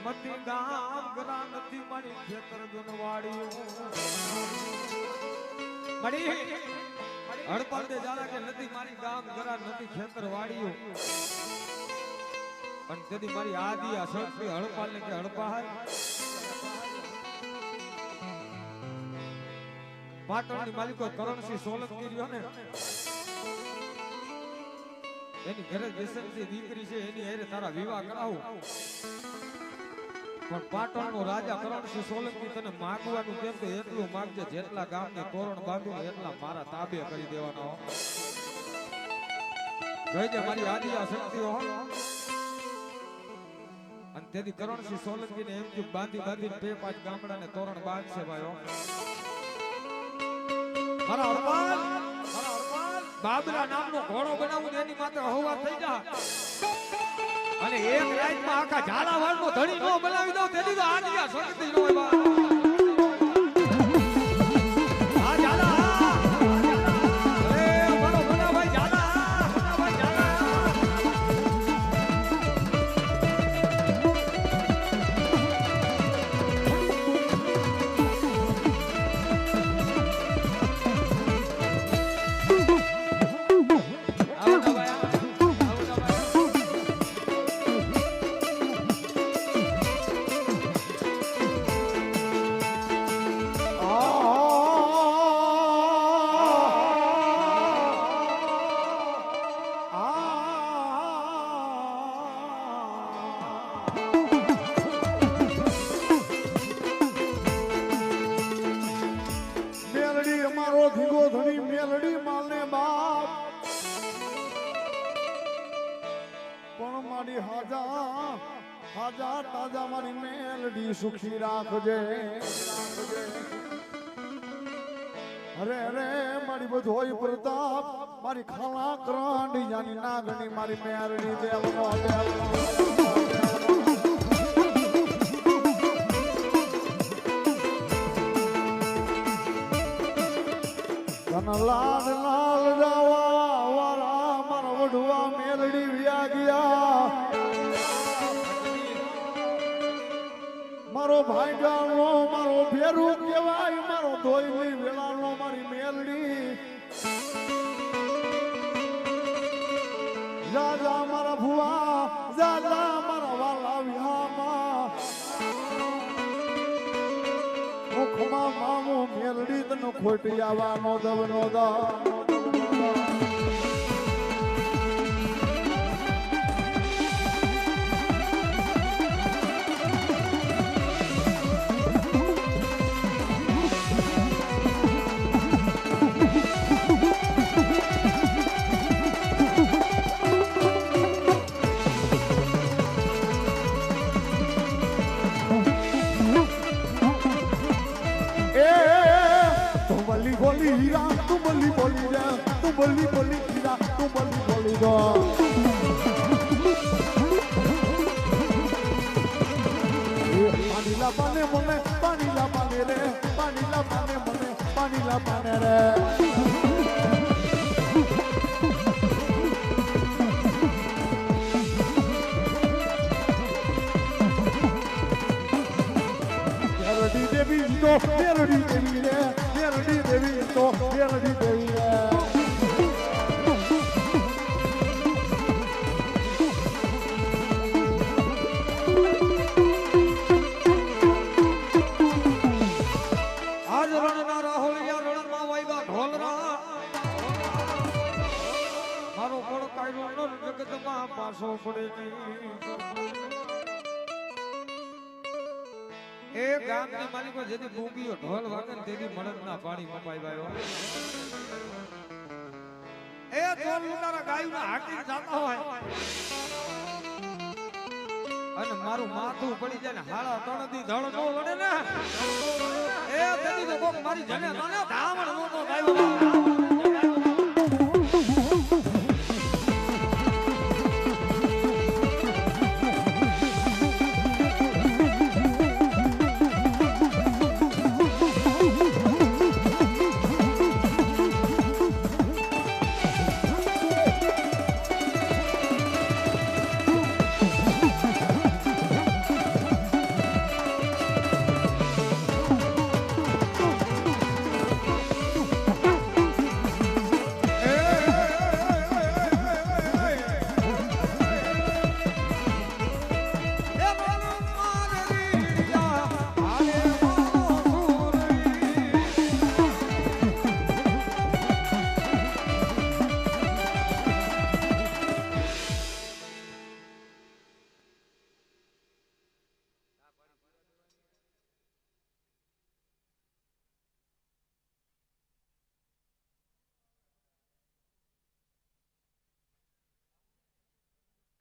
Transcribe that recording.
મતી ગામ ગરા નથી મારી ખેતર જનવાડીઓ મડી હડપલ દે જાલા કે નથી મારી ગામ ગરા નથી ખેતર વાડીઓ પણ તેથી મારી આદિ આ શક્તિ હડપાલ ને કે હડપાલ પાટણની માલિકો કરણસિંહ સોલંકી રહ્યો ને એની ઘરે બેસનથી દીકરી છે એની હારે તારા વિવાહ કરાવું પણ પાટણનો રાજા કરણસિંહ સોલંકી તને માગવાનું કેમ તો એટલું માગજે જેટલા ગામને તોરણ બાંધું એટલા મારા તાબે કરી દેવાના હો જોઈજે મારી આદિ આ શક્તિઓ હો અને તેથી કરણસિંહ સોલંકીને એમ કે બાંધી બાંધીને 2-5 ગામડાને તોરણ બાંધશે ભાઈઓ મારા હરપાલ બાબરા નામનો ઘોડો બનાવું એની માથે હવા થઈ જા અને એક રાતમાં આખા ઝાલાવાડનો ધણી નો બનાવી દઉં તેથી તો આદિયા શક્તિ નો હોય આ ઝાલા અરે મારો ભણાભાઈ ઝાલા ભણાભાઈ ઝાલા તાજા મારી મેલડી સુખી રાખજે અરે અરે મારી બધોય પ્રતાપ મારી ખાલા ક્રાંડી જાની નાગણી મારી મેલડી દેવનો તન લાલ લાલ જાવા વાળા મારા વડવા મેલડી વ્યા ગયા મારો ભાઈગાનો મારો ભેરું કહેવાય મારો ધોઈલી વેલાનો મારી મેલડી જાજા મારા ભુવા જાજા મારા વાલા વિહામાં મુખમાં મામો મેલડી તને ખોટી આવવાનો દવનો દા बोली हीरा तू बोली बोली रे तू बोली बोली हीरा तू बोली बोली दो पानी ला पाने मने रे पानी ला पाने मने पानी ला पाने रे मेलडी देवी तो मेलडी देवी रे मेलडी देवी तो मेलडी देवी रे आज रणना राहुलिया रणमा वाईबा ढोलरा मारो कोण कायरो न जगतमा पासो पड़े ए गामनी मालिको जेदी बूंगीयो ढोल वागे तेदी मणदना पाणी मपाई बायो ए ढोल लुटारा गायूना हाकी जाता होय અને મારું માથું પડી જાય ને હાળા તણદી ધળ નો લડે ને એ તેદી તો કોક મારી જને મને ધામણ નો ગાયો